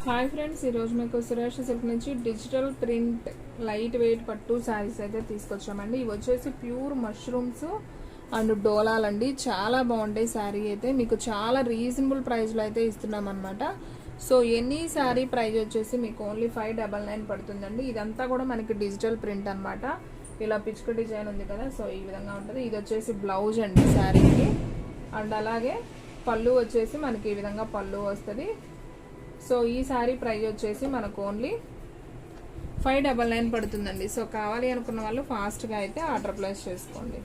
Hi friends, ఈరోజు మీకు Suresh silk నుంచి డిజిటల్ ప్రింట్ లైట్ వెయిట్ పట్టు శారీస్ అయితే తీసుకొచ్చామండి. ఇవి వచ్చేసి ప్యూర్ మష్రూమ్స్ అండ్ డోలాలండి. చాలా బాగుంటాయి. శారీ అయితే మీకు చాలా రీజనబుల్ ప్రైస్లో అయితే ఇస్తున్నాం అనమాట. సో ఎనీ శారీ ప్రైస్ వచ్చేసి మీకు ఓన్లీ 599 పడుతుందండి. ఇదంతా కూడా మనకి డిజిటల్ ప్రింట్ అనమాట. ఇలా పిచ్చుక డిజైన్ ఉంది కదా, సో ఈ విధంగా ఉంటుంది. ఇది వచ్చేసి బ్లౌజ్ అండి శారీకి. అండ్ అలాగే పళ్ళు వచ్చేసి మనకి ఈ విధంగా పళ్ళు వస్తుంది. సో ఈ శారీ ప్రైస్ వచ్చేసి మనకు ఓన్లీ 599 పడుతుందండి. సో కావాలి అనుకున్న వాళ్ళు ఫాస్ట్గా అయితే ఆర్డర్ ప్లేస్ చేసుకోండి.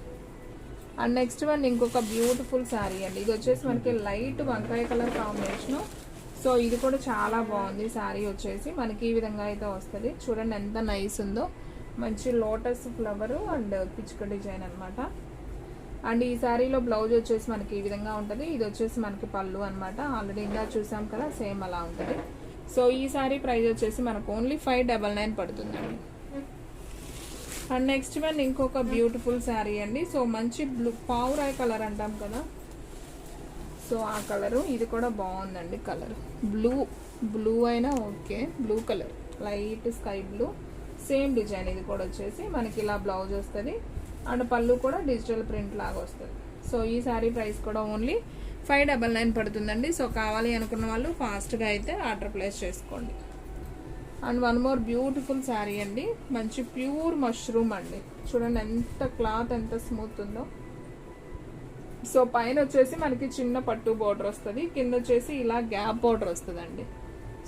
అండ్ నెక్స్ట్ వన్ ఇంకొక బ్యూటిఫుల్ శారీ అండి. ఇది వచ్చేసి మనకి లైట్ వంకాయ కలర్ కాంబినేషను. సో ఇది కూడా చాలా బాగుంది. శారీ వచ్చేసి మనకి ఈ విధంగా అయితే వస్తుంది. చూడండి ఎంత నైస్ ఉందో. మంచి లోటస్ ఫ్లవర్ అండ్ పిచ్చుక డిజైన్ అనమాట. అండ్ ఈ శారీలో బ్లౌజ్ వచ్చేసి మనకి ఈ విధంగా ఉంటుంది. ఇది వచ్చేసి మనకి పళ్ళు అనమాట. ఆల్రెడీ ఇంకా చూసాం కదా, సేమ్ అలా ఉంటుంది. సో ఈ శారీ ప్రైస్ వచ్చేసి మనకు ఓన్లీ 599 పడుతుందండి. అండ్ నెక్స్ట్ వన్ ఇంకొక బ్యూటిఫుల్ శారీ అండి. సో మంచి బ్లూ పావురాయ్ కలర్ అంటాం కదా, సో ఆ కలరు. ఇది కూడా బాగుందండి కలర్. బ్లూ అయినా okay. Blue colour, light sky blue, same design. ఇది కూడా వచ్చేసి మనకి ఇలా బ్లౌజ్ వస్తుంది. అండ్ పళ్ళు కూడా డిజిటల్ ప్రింట్ లాగా వస్తుంది. సో ఈ శారీ ప్రైస్ కూడా ఓన్లీ 599 పడుతుందండి. సో కావాలి అనుకున్న వాళ్ళు ఫాస్ట్గా అయితే ఆర్డర్ ప్లేస్ చేసుకోండి. And one more beautiful sari అండి. మంచి ప్యూర్ మష్రూమ్ అండి. చూడండి ఎంత క్లాత్ ఎంత స్మూత్ ఉందో. సో పైన వచ్చేసి మనకి చిన్న పట్టు బోర్డర్ వస్తుంది, కింద వచ్చేసి ఇలా గ్యాప్ బోర్డర్ వస్తుందండి.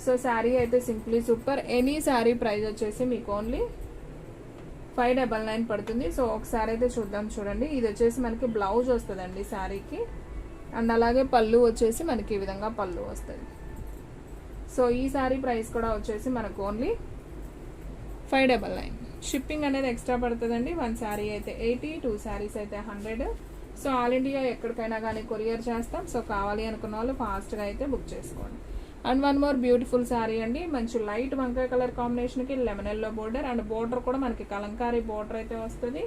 సో శారీ అయితే simply super. Any sari price వచ్చేసి మీకు ఓన్లీ 599 పడుతుంది. సో ఒకసారి అయితే చూద్దాం. చూడండి, ఇది వచ్చేసి మనకి బ్లౌజ్ వస్తుందండి శారీకి. అండ్ అలాగే పళ్ళు వచ్చేసి మనకి ఈ విధంగా పళ్ళు వస్తుంది. సో ఈ శారీ ప్రైస్ కూడా వచ్చేసి మనకు ఓన్లీ 599. షిప్పింగ్ అనేది ఎక్స్ట్రా పడుతుందండి. 1 శారీ అయితే 80, 2 శారీస్ అయితే 100. సో ఆల్ ఇండియా ఎక్కడికైనా కానీ కొరియర్ చేస్తాం. సో కావాలి అనుకున్న వాళ్ళు ఫాస్ట్గా అయితే బుక్ చేసుకోండి. And one more beautiful sari అండి. మంచి లైట్ వంకాయ కలర్ కాంబినేషన్కి lemon yellow border. And border కూడా మనకి కలంకారీ బోర్డర్ అయితే వస్తుంది.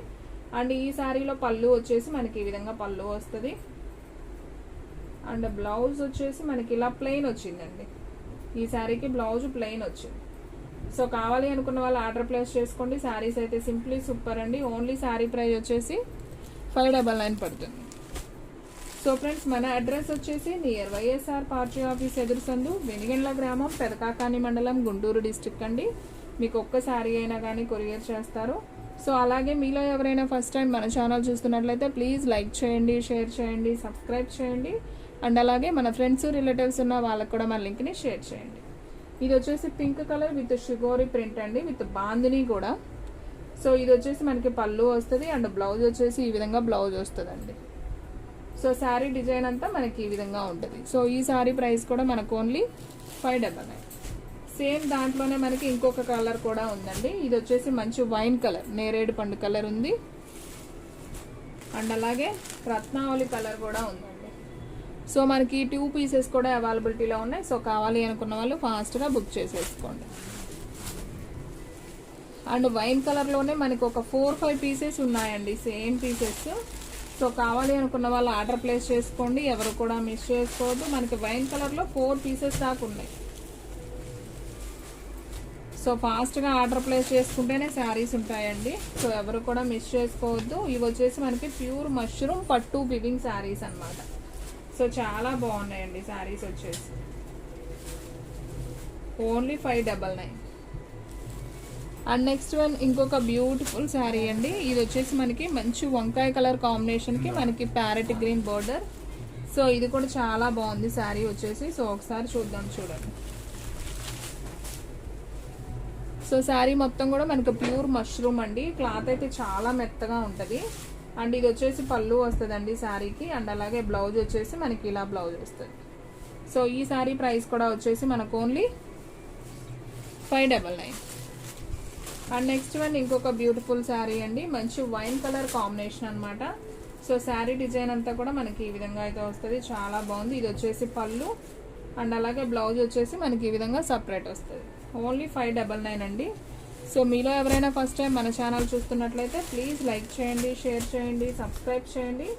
అండ్ ఈ శారీలో పళ్ళు వచ్చేసి మనకి ఈ విధంగా పళ్ళు వస్తుంది. అండ్ బ్లౌజ్ వచ్చేసి మనకి ఇలా ప్లెయిన్ వచ్చిందండి. ఈ శారీకి బ్లౌజ్ ప్లెయిన్ వచ్చింది. సో కావాలి అనుకున్న వాళ్ళు ఆర్డర్ ప్లేస్ చేసుకోండి. శారీస్ అయితే సింప్లీ సూపర్ అండి. ఓన్లీ శారీ ప్రైస్ వచ్చేసి 599 పడుతుంది. సో ఫ్రెండ్స్, మన అడ్రస్ వచ్చేసి నియర్ వైఎస్ఆర్ పార్టీ ఆఫీస్ ఎదురు సందు, వెనిగండ్ల గ్రామం, పెదకాకాని మండలం, గుంటూరు డిస్ట్రిక్ట్ అండి. మీకు ఒక్క శారీ అయినా కానీ కొరియర్ చేస్తారు. సో అలాగే మీలో ఎవరైనా ఫస్ట్ టైం మన ఛానల్ చూస్తున్నట్లయితే ప్లీజ్ లైక్ చేయండి, షేర్ చేయండి, సబ్స్క్రైబ్ చేయండి. అండ్ అలాగే మన ఫ్రెండ్స్ రిలేటివ్స్ ఉన్న వాళ్ళకు కూడా మన లింక్ని షేర్ చేయండి. ఇది వచ్చేసి పింక్ కలర్ విత్ షుగోరీ ప్రింట్ అండి, విత్ బాందిని కూడా. సో ఇది వచ్చేసి మనకి పళ్ళు వస్తుంది. అండ్ బ్లౌజ్ వచ్చేసి ఈ విధంగా బ్లౌజ్ వస్తుందండి. సో శారీ డిజైన్ అంతా మనకి ఈ విధంగా ఉంటుంది. సో ఈ శారీ ప్రైస్ కూడా మనకు ఓన్లీ 599. సేమ్ దాంట్లోనే మనకి ఇంకొక కలర్ కూడా ఉందండి. ఇది వచ్చేసి మంచి వైన్ కలర్, నేరేడు పండు కలర్ ఉంది. అండ్ అలాగే రత్నావళి కలర్ కూడా ఉందండి. సో మనకి 2 పీసెస్ కూడా అవైలబిలిటీలో ఉన్నాయి. సో కావాలి అనుకున్న వాళ్ళు ఫాస్ట్గా బుక్ చేసేసుకోండి. అండ్ వైన్ కలర్లోనే మనకి ఒక 4-5 పీసెస్ ఉన్నాయండి, సేమ్ పీసెస్. సో కావాలి అనుకున్న వాళ్ళు ఆర్డర్ ప్లేస్ చేసుకోండి. ఎవరు కూడా మిస్ చేసుకోవద్దు. మనకి వైన్ కలర్లో 4 పీసెస్ దాకా ఉన్నాయి. సో ఫాస్ట్గా ఆర్డర్ ప్లేస్ చేసుకుంటేనే శారీస్ ఉంటాయండి. సో ఎవరు కూడా మిస్ చేసుకోవద్దు. ఇవి వచ్చేసి మనకి ప్యూర్ మష్రూమ్ పట్టు వివింగ్ శారీస్ అనమాట. సో చాలా బాగున్నాయండి శారీస్ వచ్చేసి. ఓన్లీ 599. అండ్ నెక్స్ట్ వన్ ఇంకొక బ్యూటిఫుల్ శారీ అండి. ఇది వచ్చేసి మనకి మంచి వంకాయ కలర్ కాంబినేషన్కి మనకి ప్యారెట్ గ్రీన్ బోర్డర్. సో ఇది కూడా చాలా బాగుంది శారీ వచ్చేసి. సో ఒకసారి చూద్దాం. చూడండి, సో శారీ మొత్తం కూడా మనకి ప్యూర్ మష్రూమ్ అండి. క్లాత్ అయితే చాలా మెత్తగా ఉంటుంది. అండ్ ఇది వచ్చేసి పళ్ళు వస్తుందండి శారీకి. అండ్ అలాగే బ్లౌజ్ వచ్చేసి మనకి ఇలా బ్లౌజ్ వస్తుంది. సో ఈ శారీ ప్రైస్ కూడా వచ్చేసి మనకు ఓన్లీ 599. అండ్ నెక్స్ట్ వన్ ఇంకొక బ్యూటిఫుల్ శారీ అండి. మంచి వైన్ కలర్ కాంబినేషన్ అనమాట. సో శారీ డిజైన్ అంతా కూడా మనకి ఈ విధంగా అయితే వస్తుంది. చాలా బాగుంది. ఇది వచ్చేసి పళ్ళు. అండ్ అలాగే బ్లౌజ్ వచ్చేసి మనకి ఈ విధంగా సపరేట్ వస్తుంది. ఓన్లీ 599 అండి. సో మీలో ఎవరైనా ఫస్ట్ టైం మన ఛానల్ చూస్తున్నట్లయితే ప్లీజ్ లైక్ చేయండి, షేర్ చేయండి, సబ్స్క్రైబ్ చేయండి.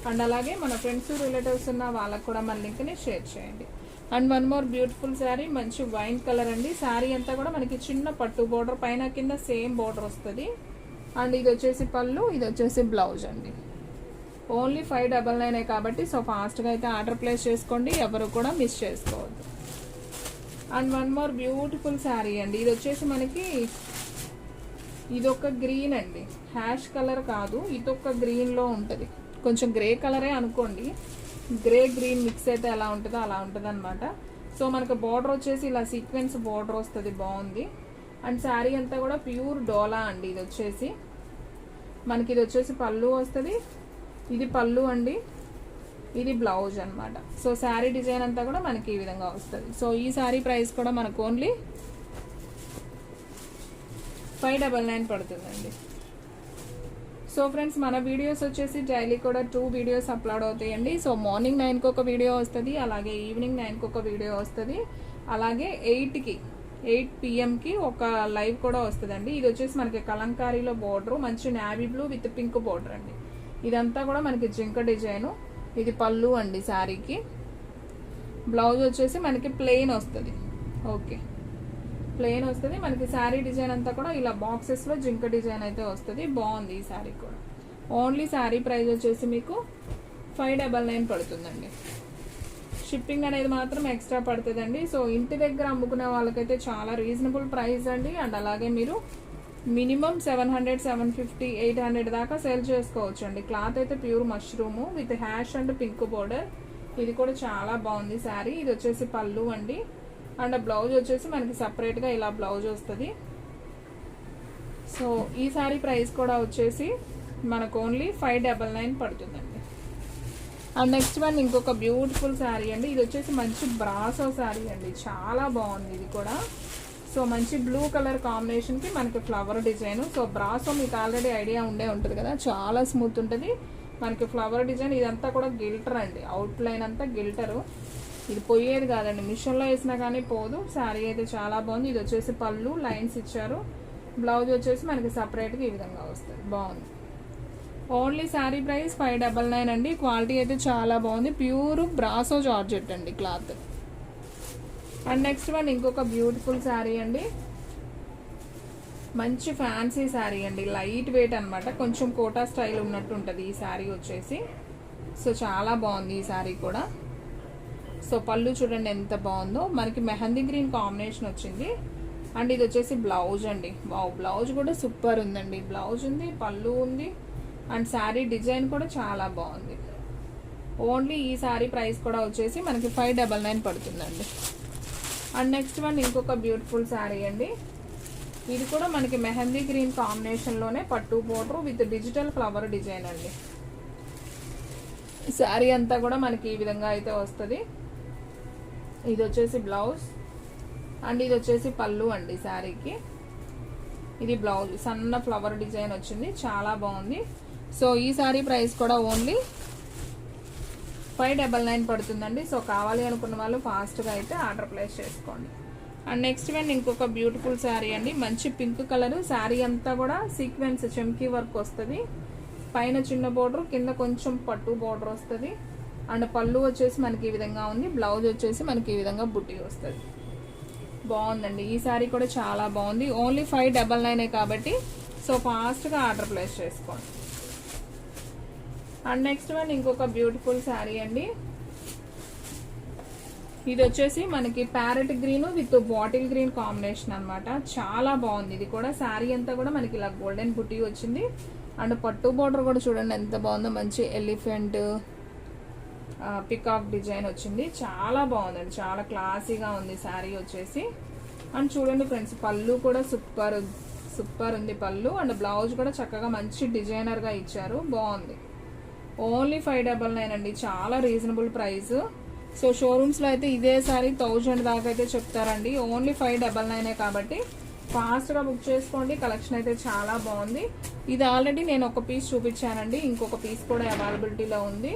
అండ్ అలాగే మన ఫ్రెండ్స్ రిలేటివ్స్ ఉన్న వాళ్ళకు కూడా మన లింక్ని షేర్ చేయండి. And one more beautiful sari, మంచి వైన్ కలర్ అండి. శారీ అంతా కూడా మనకి చిన్న పట్టు బోర్డర్, పైన కింద సేమ్ బోర్డర్ వస్తుంది. అండ్ ఇది వచ్చేసి పళ్ళు, ఇది వచ్చేసి బ్లౌజ్ అండి. ఓన్లీ 599 కాబట్టి సో ఫాస్ట్గా అయితే ఆర్డర్ ప్లేస్ చేసుకోండి, ఎవరు కూడా మిస్ చేసుకోవద్దు. And one more beautiful sari అండి. ఇది వచ్చేసి మనకి ఇదొక గ్రీన్ అండి, హ్యాష్ కలర్ కాదు, ఇదొక గ్రీన్లో ఉంటుంది. కొంచెం గ్రే కలరే అనుకోండి, గ్రే గ్రీన్ మిక్స్ అయితే ఎలా ఉంటుందో అలా ఉంటుంది అనమాట. సో మనకు బార్డర్ వచ్చేసి ఇలా సీక్వెన్స్ బార్డర్ వస్తుంది, బాగుంది. అండ్ శారీ అంతా కూడా ప్యూర్ డోలా అండి. ఇది వచ్చేసి మనకి ఇది వచ్చేసి పళ్ళు వస్తుంది, ఇది పళ్ళు అండి, ఇది బ్లౌజ్ అనమాట. సో శారీ డిజైన్ అంతా కూడా మనకి ఈ విధంగా వస్తుంది. సో ఈ శారీ ప్రైస్ కూడా మనకు ఓన్లీ 599 పడుతుందండి. సో ఫ్రెండ్స్, మన వీడియోస్ వచ్చేసి డైలీ కూడా 2 వీడియోస్ అప్లోడ్ అవుతాయండి. సో మార్నింగ్ 9కి ఒక వీడియో వస్తుంది, అలాగే ఈవినింగ్ 9కి ఒక వీడియో వస్తుంది, అలాగే 8 PM ఒక లైవ్ కూడా వస్తుందండి. ఇది వచ్చేసి మనకి కలంకారీలో బోర్డర్, మంచి navy blue with pink border అండి. ఇదంతా కూడా మనకి జింక డిజైను. ఇది పళ్ళు అండి శారీకి. బ్లౌజ్ వచ్చేసి మనకి ప్లెయిన్ వస్తుంది. ఓకే, ప్లెయిన్ వస్తుంది. మనకి శారీ డిజైన్ అంతా కూడా ఇలా బాక్సెస్లో జింక డిజైన్ అయితే వస్తుంది, బాగుంది ఈ శారీ కూడా. ఓన్లీ శారీ ప్రైస్ వచ్చేసి మీకు 599 పడుతుందండి. షిప్పింగ్ అనేది మాత్రం ఎక్స్ట్రా పడుతుందండి. సో ఇంటి దగ్గర అమ్ముకునే వాళ్ళకైతే చాలా రీజనబుల్ ప్రైస్ అండి. అండ్ అలాగే మీరు మినిమం 700, 750, 800 దాకా సేల్ చేసుకోవచ్చు అండి. క్లాత్ అయితే pure mushroom with hash and pink border. ఇది కూడా చాలా బాగుంది శారీ. ఇది వచ్చేసి పళ్ళు అండి. అండ్ బ్లౌజ్ వచ్చేసి మనకి సపరేట్గా ఇలా బ్లౌజ్ వస్తుంది. సో ఈ శారీ ప్రైస్ కూడా వచ్చేసి మనకు ఓన్లీ 599 పడుతుందండి. అండ్ నెక్స్ట్ వన్ ఇంకొక బ్యూటిఫుల్ శారీ అండి. ఇది వచ్చేసి మంచి బ్రాసో శారీ అండి, చాలా బాగుంది ఇది కూడా. సో మంచి బ్లూ కలర్ కాంబినేషన్కి మనకి ఫ్లవర్ డిజైన్. సో బ్రాసో మీకు ఆల్రెడీ ఐడియా ఉండే ఉంటుంది కదా, చాలా స్మూత్ ఉంటుంది. మనకి ఫ్లవర్ డిజైన్ ఇదంతా కూడా గిల్టర్ అండి, అవుట్ లైన్ అంతా గిల్టరు. ఇది పోయేది కాదండి, మిషన్లో వేసినా కానీ పోదు. శారీ అయితే చాలా బాగుంది. ఇది వచ్చేసి పళ్ళు లైన్స్ ఇచ్చారు, బ్లౌజ్ వచ్చేసి మనకి సపరేట్గా ఈ విధంగా వస్తుంది, బాగుంది. ఓన్లీ శారీ ప్రైస్ 599 అండి. క్వాలిటీ అయితే చాలా బాగుంది, ప్యూర్ బ్రాసో జార్జెట్ అండి క్లాత్. అండ్ నెక్స్ట్ వన్ ఇంకొక బ్యూటిఫుల్ శారీ అండి, మంచి ఫ్యాన్సీ శారీ అండి, లైట్ వెయిట్ అనమాట, కొంచెం కోటా స్టైల్ ఉన్నట్టు ఉంటుంది ఈ శారీ వచ్చేసి. సో చాలా బాగుంది ఈ శారీ కూడా. సో పళ్ళు చూడండి ఎంత బాగుందో, మనకి మెహందీ గ్రీన్ కాంబినేషన్ వచ్చింది. అండ్ ఇది వచ్చేసి బ్లౌజ్ అండి, వావ్ బ్లౌజ్ కూడా సూపర్ ఉందండి. బ్లౌజ్ ఉంది, పళ్ళు ఉంది, అండ్ శారీ డిజైన్ కూడా చాలా బాగుంది. ఓన్లీ ఈ శారీ ప్రైస్ కూడా వచ్చేసి మనకి 599 పడుతుందండి. అండ్ నెక్స్ట్ వన్ ఇంకొక బ్యూటిఫుల్ శారీ అండి. ఇది కూడా మనకి మెహందీ గ్రీన్ కాంబినేషన్లోనే పట్టు border with digital flower design అండి. శారీ అంతా కూడా మనకి ఈ విధంగా అయితే వస్తుంది. ఇది వచ్చేసి బ్లౌజ్ అండ్ ఇది వచ్చేసి పళ్ళు అండి శారీకి. ఇది బ్లౌజ్ సన్న ఫ్లవర్ డిజైన్ వచ్చింది, చాలా బాగుంది. సో ఈ శారీ ప్రైస్ కూడా ఓన్లీ 599 పడుతుందండి. సో కావాలి అనుకున్న వాళ్ళు ఫాస్ట్గా అయితే ఆర్డర్ ప్లేస్ చేసుకోండి. అండ్ నెక్స్ట్ వన్ ఇంకొక బ్యూటిఫుల్ శారీ అండి, మంచి పింక్ కలర్. శారీ అంతా కూడా సీక్వెన్స్ చెమ్కీ వర్క్ వస్తుంది, పైన చిన్న బోర్డర్, కింద కొంచెం పట్టు బోర్డర్ వస్తుంది. అండ్ పళ్ళు వచ్చేసి మనకి ఈ విధంగా ఉంది, బ్లౌజ్ వచ్చేసి మనకి ఈ విధంగా బుట్టి వస్తుంది, బాగుందండి. ఈ శారీ కూడా చాలా బాగుంది. ఓన్లీ 599 కాబట్టి సో ఫాస్ట్గా ఆర్డర్ ప్లేస్ చేసుకోండి. అండ్ నెక్స్ట్ వన్ ఇంకొక బ్యూటిఫుల్ శారీ అండి. ఇది వచ్చేసి మనకి parrot green with bottle green combination అనమాట, చాలా బాగుంది. ఇది కూడా శారీ అంతా కూడా మనకి ఇలా గోల్డెన్ బుట్టి వచ్చింది. అండ్ పట్టు బోర్డర్ కూడా చూడండి ఎంత బాగుందో, మంచి ఎలిఫెంట్ పికాక్ డిజైన్ వచ్చింది, చాలా బాగుందండి, చాలా క్లాసీగా ఉంది శారీ వచ్చేసి. అండ్ చూడండి ఫ్రెండ్స్, పళ్ళు కూడా సూపర్ ఉంది పళ్ళు. అండ్ బ్లౌజ్ కూడా చక్కగా మంచి డిజైనర్గా ఇచ్చారు, బాగుంది. ఓన్లీ 599 అండి, చాలా రీజనబుల్ ప్రైస్. సో షోరూమ్స్లో అయితే ఇదే సారీ 1000 దాకా అయితే చెప్తారండి. ఓన్లీ 599 కాబట్టి ఫాస్ట్గా బుక్ చేసుకోండి. కలెక్షన్ అయితే చాలా బాగుంది. ఇది ఆల్రెడీ నేను ఒక పీస్ చూపించానండి, ఇంకొక పీస్ కూడా అవైలబిలిటీలో ఉంది.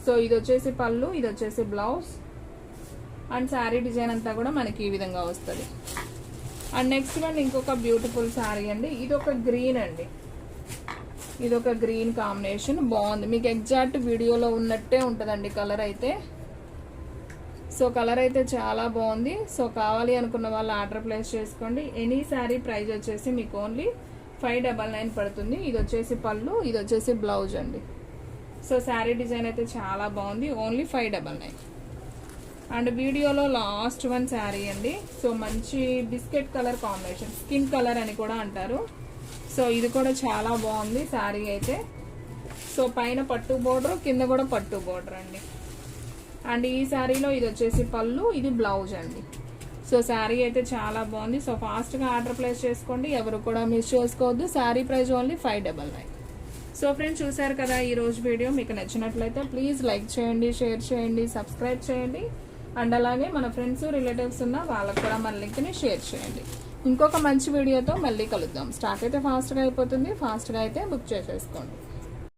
సో ఇది వచ్చేసి పళ్ళు, ఇది వచ్చేసి బ్లౌజ్. అండ్ శారీ డిజైన్ అంతా కూడా మనకి ఈ విధంగా వస్తుంది. అండ్ నెక్స్ట్ వన్ ఇంకొక బ్యూటిఫుల్ శారీ అండి. ఇది ఒక గ్రీన్ అండి, ఇది ఒక గ్రీన్ కాంబినేషన్, బాగుంది. మీకు ఎగ్జాక్ట్ వీడియోలో ఉన్నట్టే ఉంటుందండి కలర్ అయితే. సో కలర్ అయితే చాలా బాగుంది. సో కావాలి అనుకున్న వాళ్ళు ఆర్డర్ ప్లేస్ చేసుకోండి. ఎనీ శారీ ప్రైస్ వచ్చేసి మీకు ఓన్లీ 599 పడుతుంది. ఇది వచ్చేసి పళ్ళు, ఇది వచ్చేసి బ్లౌజ్ అండి. సో శారీ డిజైన్ అయితే చాలా బాగుంది. ఓన్లీ 599. అండ్ వీడియోలో లాస్ట్ వన్ శారీ అండి. సో మంచి biscuit colour combination, skin colour అని కూడా అంటారు. సో ఇది కూడా చాలా బాగుంది శారీ అయితే. సో పైన పట్టు బోర్డర్, కింద కూడా పట్టు బోర్డర్ అండి. అండ్ ఈ శారీలో ఇది వచ్చేసి పళ్ళు, ఇది బ్లౌజ్ అండి. సో శారీ అయితే చాలా బాగుంది. సో ఫాస్ట్గా ఆర్డర్ ప్లేస్ చేసుకోండి, ఎవరు కూడా మిస్ చేసుకోవద్దు. Sari price only 599. So friends చూసారు కదా ఈ రోజు వీడియో. మీకు నచ్చినట్లయితే ప్లీజ్ లైక్ చేయండి, షేర్ చేయండి, సబ్స్క్రైబ్ చేయండి. అండ్ అలాగే మన ఫ్రెండ్స్ రిలేటివ్స్ ఉన్న వాళ్ళకు కూడా మన లింక్ని షేర్ చేయండి. ఇంకొక మంచి వీడియోతో మళ్ళీ కలుద్దాం. స్టాక్ అయితే ఫాస్ట్గా అయిపోతుంది, ఫాస్ట్గా అయితే బుక్ చేసేసుకోండి.